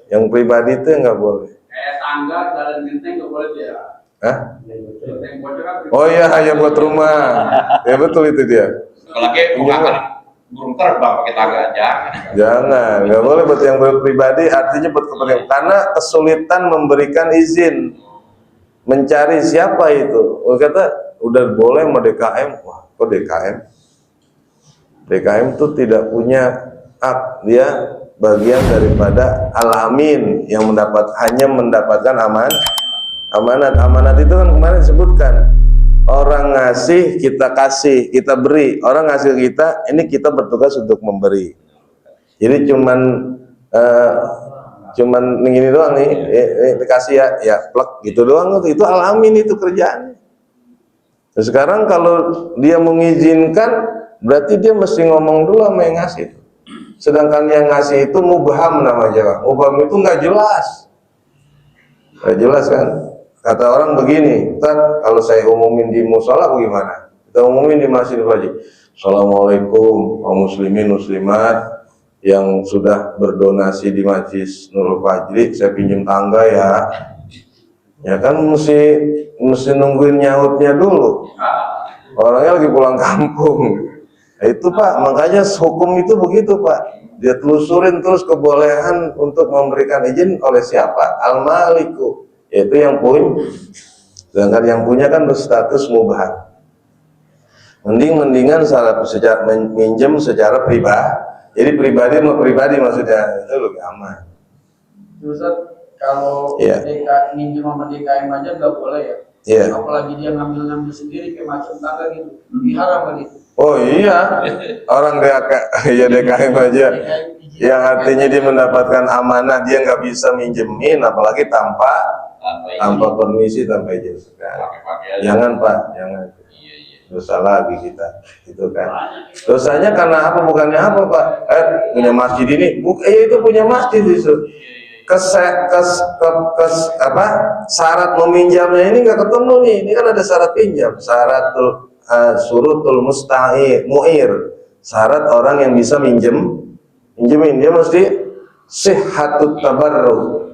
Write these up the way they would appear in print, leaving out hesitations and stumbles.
Yang pribadi itu nggak boleh. Kayak tangga, jalan genteng nggak boleh dia. Hah? Genteng bocor kan Oh iya, hanya buat rumah. Ya betul itu dia. apalagi makan burung terbang pakai tangga aja. Jangan, nggak boleh buat yang pribadi. Artinya buat kepentingan. Karena kesulitan memberikan izin, mencari siapa itu. Oh, kata udah boleh mau DKM. Wah, kok DKM? DKM tuh tidak punya hak, dia bagian daripada Al-Amin yang hanya mendapatkan amanat. Amanat itu kan kemarin disebutkan, orang ngasih kita kasih, kita beri. Orang ngasih kita, ini kita bertugas untuk memberi. Jadi cuman gini doang nih, dikasih ya plek gitu doang, itu Al-Amin itu kerjaan. Nah, sekarang kalau dia mengizinkan, berarti dia mesti ngomong dulu sama yang ngasih. Sedangkan yang ngasih itu mubham namanya. Mubham itu nggak jelas. Nggak jelas kan? Kata orang begini, kalau saya umumin di musola bagaimana? Kita umumin di masjid Fajri. Assalamualaikum kaum muslimin muslimat yang sudah berdonasi di Majlis Nurul Fajri, saya pinjam tangga ya. Ya kan mesti nungguin nyautnya dulu. Orangnya lagi pulang kampung. Nah, itu Pak, makanya hukum itu begitu Pak. Dia telusurin terus kebolehan untuk memberikan izin oleh siapa? Al-Maliku, yaitu yang punya. Sedangkan yang punya kan berstatus mubah. Mendingan secara minjem secara pribadi. Jadi pribadi sama pribadi maksudnya itu lebih aman. Ustaz, kalau minjem sama DKM aja nggak boleh ya? Iya. Apalagi dia ngambil sendiri kayak macam tangga gitu, lebih haram kan itu? Oh iya, orang DKM aja, yang artinya dia mendapatkan amanah, dia nggak bisa minjemin, apalagi tanpa permisi, tanpa izin. Jangan Pak, jangan. Dosa lagi kita, gitu kan. Dosanya karena apa? Bukannya apa Pak? Punya masjid ini, itu punya masjid itu. Syarat meminjamnya ini nggak ketemu nih. Ini kan ada syarat pinjam, surutul mu'ir, syarat orang yang bisa minjemin, dia mesti sihhatut tabarruk,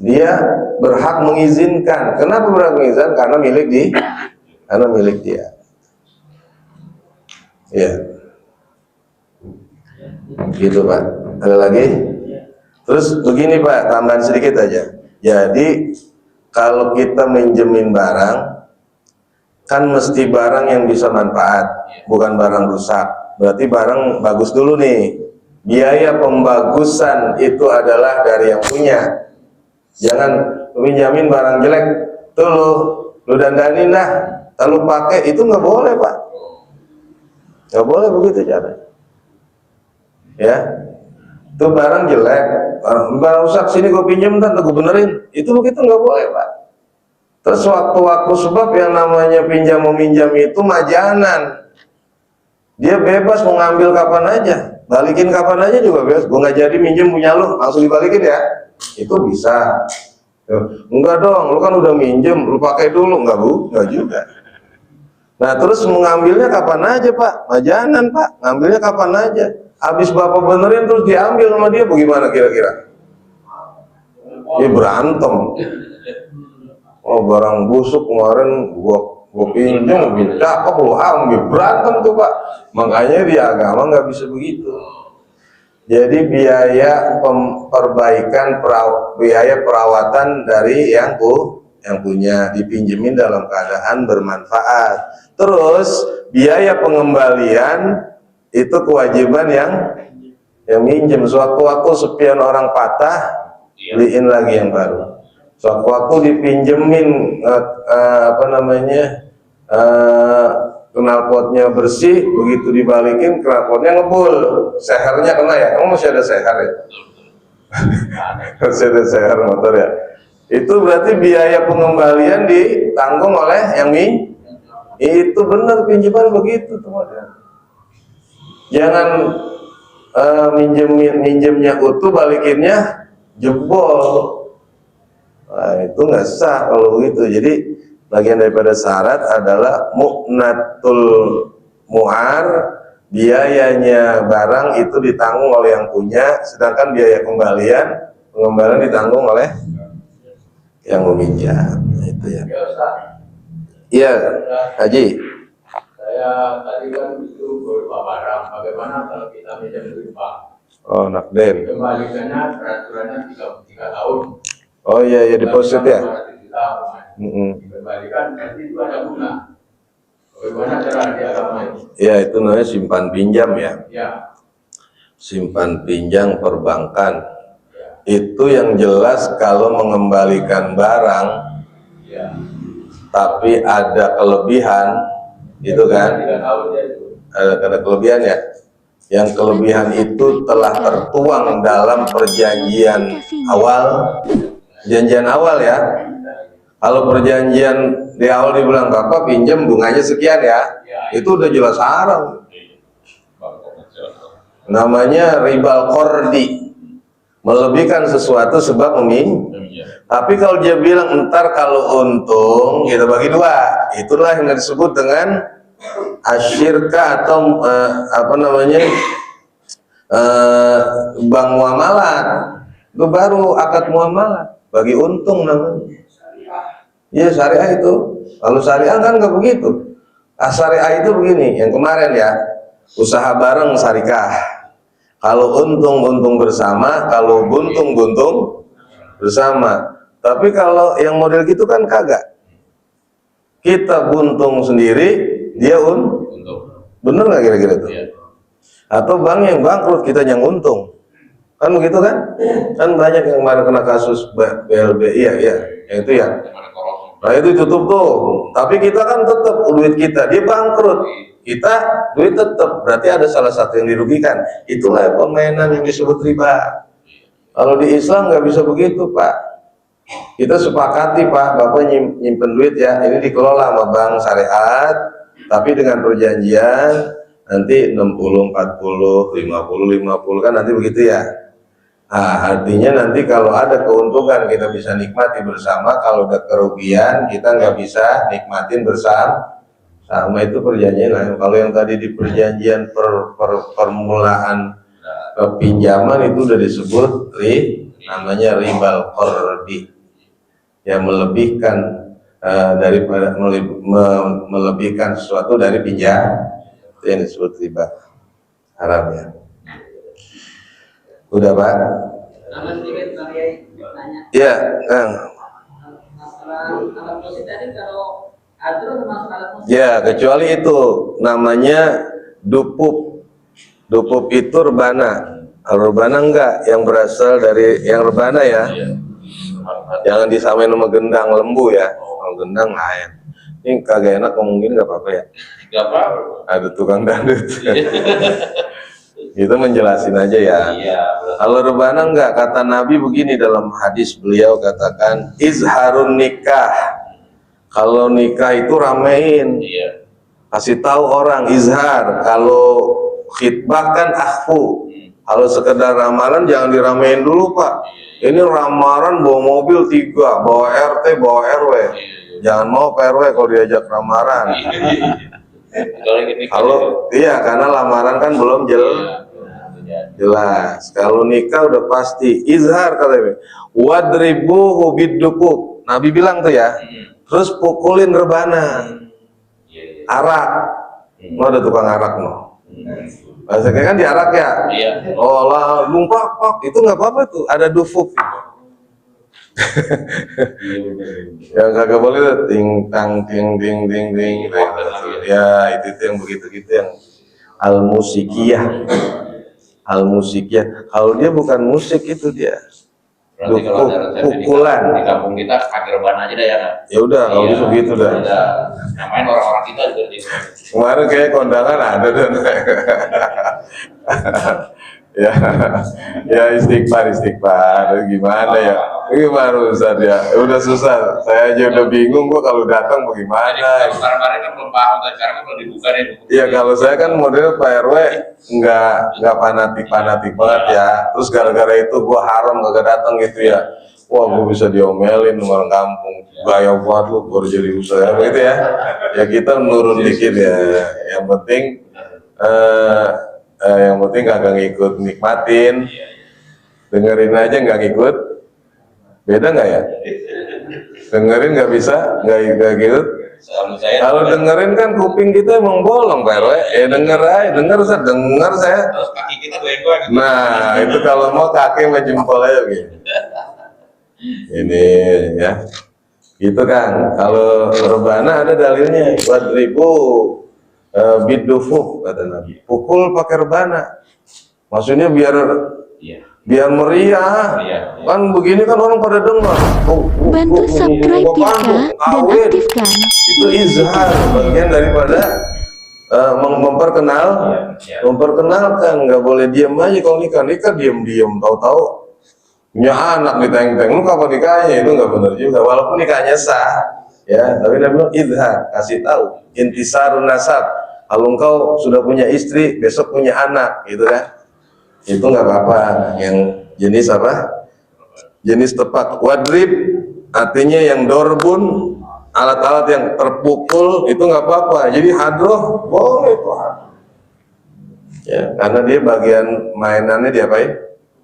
dia berhak mengizinkan. Kenapa berhak mengizinkan? Karena milik dia. Ya, gitu Pak. Ada lagi? Terus begini Pak, tambahan sedikit aja. Jadi kalau kita minjemin barang, kan mesti barang yang bisa manfaat, bukan barang rusak. Berarti barang bagus dulu nih. Biaya pembagusan itu adalah dari yang punya. Jangan pinjamin barang jelek, tuh lu dandanin dah, lalu pakai, itu nggak boleh Pak. Nggak boleh begitu caranya. Ya, tuh barang jelek, barang rusak, sini gue pinjam, gue benerin, itu begitu nggak boleh Pak. Terus waktu sebab yang namanya pinjam meminjam itu majanan. Dia bebas mau ngambil kapan aja, balikin kapan aja juga bebas. Gue nggak jadi minjem punya lu, langsung dibalikin ya. Itu bisa. Enggak dong, lu kan udah minjem, lu pakai dulu. Enggak juga. Nah terus mengambilnya kapan aja Pak? Majanan Pak, ngambilnya kapan aja. Habis Bapak benerin terus diambil sama dia, bagaimana kira-kira? Dia berantem. Oh barang busuk kemarin gua pinjam, cakep lu ambil, berantem tuh Pak. Makanya di agama nggak bisa begitu. Jadi biaya perbaikan, biaya perawatan dari yang punya dipinjemin dalam keadaan bermanfaat. Terus biaya pengembalian itu kewajiban yang minjem. Sewaktu-waktu sepian orang patah, beliin lagi yang baru. Sewaktu-waktu dipinjemin knalpotnya bersih, begitu dibalikin knalpotnya ngebul, sehernya kena ya. Kamu masih ada seher ya? Masih ada seher motor ya. Itu berarti biaya pengembalian ditanggung oleh yang itu benar, pinjaman begitu teman-teman. Jangan minjemnya utuh, balikinnya jebol. Nah, itu nggak sah kalau begitu. Jadi bagian daripada syarat adalah mu'natul mu'ar, biayanya barang itu ditanggung oleh yang punya, sedangkan biaya pengembalian ditanggung oleh yang meminjam. Itu ya. Ya Ustaz, Iya, Haji. saya tadi kan itu berupa barang. Bagaimana kalau kita minjam duit Pak? Oh, nakden. Kembalikannya peraturannya 3 tahun. Oh iya, deposit ya. 200 juta. Dikembalikan nanti itu ada bunga. Bagaimana cara di agama itu? Ya, itu namanya simpan pinjam ya. Ya. Simpan pinjam perbankan. Ya. Itu yang jelas kalau mengembalikan barang, Ya. tapi ada kelebihan, itu kan? 3 tahun ya itu. Ada kelebihan ya. Yang kelebihan itu telah tertuang dalam perjanjian awal. Perjanjian awal ya. Kalau perjanjian di awal dibilang Bapak pinjam bunganya sekian ya, itu udah jelas haram. Namanya ribal kordi, melebihkan sesuatu sebab meminjam. Tapi kalau dia bilang entar kalau untung kita bagi dua, itulah yang disebut dengan asyirka atau bank muamalat. Itu baru akad muamalat, bagi untung namanya. Iya, syariah itu. Kalau syariah kan nggak begitu. Syariah itu begini, yang kemarin ya, usaha bareng syarikah. Kalau untung bersama, kalau buntung bersama. Tapi kalau yang model gitu kan kagak. Kita buntung sendiri, dia bener nggak kira-kira itu? Atau bank yang bangkrut, kita yang untung. Kan begitu kan? Kan banyak yang kemarin kena kasus BLBI ya, yang itu ya. Nah itu tutup tuh, tapi kita kan tetap duit kita, dia bangkrut, kita duit tetap, berarti ada salah satu yang dirugikan. Itulah permainan yang disebut riba. Kalau di Islam nggak bisa begitu Pak. Kita sepakati Pak, Bapak nyimpen duit ya, ini dikelola sama bank syariat, tapi dengan perjanjian nanti 60, 40, 50 kan nanti begitu ya. Nah, artinya nanti kalau ada keuntungan kita bisa nikmati bersama, kalau ada kerugian kita nggak bisa nikmatin bersama. Sama itu perjanjian lah. Kalau yang tadi di perjanjian permulaan pinjaman itu udah disebut namanya ribal kordi, yang melebihkan daripada melebihkan sesuatu dari pinjam, itu yang disebut riba haram ya. Udah Pak? Nama sedikit Bang Yai nanya. Iya, Kang. Masalah alat musik tadi kalau atur termasuk alat musik. Ya, kecuali itu namanya dupup. Dupup itu rebana. Kalau rebana enggak, yang berasal dari yang rebana ya. Jangan disamain sama gendang lembu ya. Kalau gendang lain. Ini kagak enak ngomongin nggak apa-apa ya. Nggak apa-apa. Ada tukang dangdut. Itu menjelasin aja ya. Kalau rebana enggak, kata Nabi begini dalam hadis, beliau katakan izharun nikah. Kalau nikah itu ramein, kasih tahu orang, izhar. Kalau khitbah kan akhfu. Kalau sekedar ramalan jangan diramein dulu Pak. Ini ramalan bawa mobil 3, bawa RT, bawa RW. Jangan mau Pak RW kalau diajak ramalan. Kalau iya, karena lamaran kan belum jelas. Kalau nikah udah pasti izhar katanya. Wadribuhu bidduqub. Nabi bilang tuh ya. Terus pukulin rebana. Arak. Mau ada tukang arak mau. Maksudnya kan diarak ya. Oh lah, lumpak itu nggak apa-apa tuh. Ada dufuk. Yang kagak boleh tuh ting tang ting ting ting ting. Ya itu yang begitu yang al-musikiyah. Al-musikiyah. Kalau dia bukan musik itu dia. Berarti kalau ada pukulan. Di kampung kita kagak rebahan aja dah ya. Ya udah, kalau bisa begitu dah. Namain orang-orang kita juga di. Kemarin kayak kondangan ada dan. ya istighfar gimana ya? Gimana Ustaz ya? Udah susah. Saya aja udah bingung gua kalau datang bagaimana. Kemarin kan belum paham, sekarang kan belum dibuka deh. Iya, kalau saya kan model Pak RW nggak fanatik banget ya. Terus gara-gara itu gua haram kagak datang gitu ya. Wah, gua bisa diomelin orang kampung. Gaya buat lu baru jadi usaha gitu ya. Ya kita menurun dikit ya. Yang penting yang penting kagak ngikut nikmatin, dengerin aja nggak ngikut, beda nggak ya? Dengerin nggak bisa, nggak gitu. Kalau dengerin kan kuping kita emang bolong Pak RW, denger aja, denger saya. Terus kaki kita goyang-goyang. Nah itu kalau mau kaki sama jempol aja gitu. Ini ya, gitu kan. Kalau rebana ada dalilnya, wadribu bidufuf kata Nabi, pukul pakai rebana, maksudnya biar meriah. Kan begini kan orang pada dengar. Bantu subscribe ya Kak, dan aktifkan. Itu izhar, bagian daripada memperkenalkan. Nggak boleh diam aja kalau nikah diam tahu-tahu punya anak diteng-teng, lu kapan nikahnya, itu nggak benar juga. Walaupun nikahnya sah ya, tapi Nabi bilang izhar, kasih tahu, intisarun nasab. Kalau engkau sudah punya istri, besok punya anak gitu kan, itu nggak apa-apa. Yang jenis apa? Jenis tepat. Wadrib artinya yang dorbun, alat-alat yang terpukul, itu nggak apa-apa. Jadi hadroh boleh tuh. Ya, karena dia bagian mainannya diapain?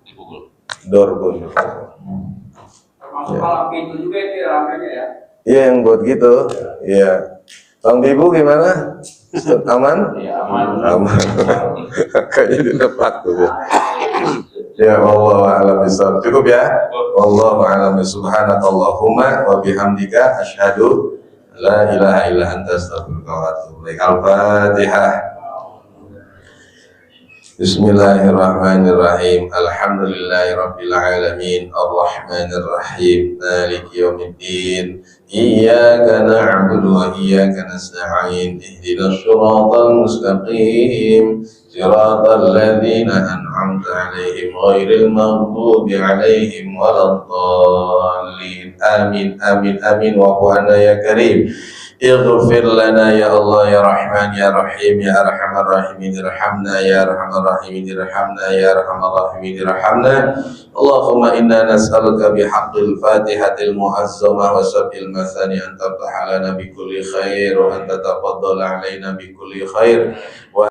Dipukul. Dorbun. Termasuk malam pintu juga itu ramenya ya. Iya yang buat gitu. Iya. Bang Bibu gimana? Aman? Iya, aman. Aman. Kayaknya dilepak tuh ya. Ya Allah a'lam bishawab. Cukup ya. Wallahu a'lam. Subhanakallahumma wa bihamdika asyhadu la ilaha illa anta astaghfiruka wa atubu ilaik. Al-Fatihah. Bismillahirrahmanirrahim. Alhamdulillahirabbil alamin. Arrahmanir rahim. Maliki yaumiddin. Iyyaka na'budu wa iyyaka nasta'in. Ihdinas shiratal mustaqim. Shiratal ladzina an'amta 'alaihim ghairil maghdubi 'alaihim waladdallin. Amin amin amin wa qana ya karim. Ighfir lana ya Allah ya Rahman ya Rahim ya Arhamar Rahimin irhamna ya Arhamar Rahimin irhamna ya Arhamar Rahimin irhamna. Allahumma inna nas'aluka bihaqqil Fatihatil mu'azzamah wa sab'il mathani an taftah lana bi kulli khair wa an tatafaddala alaina bi kulli khair wa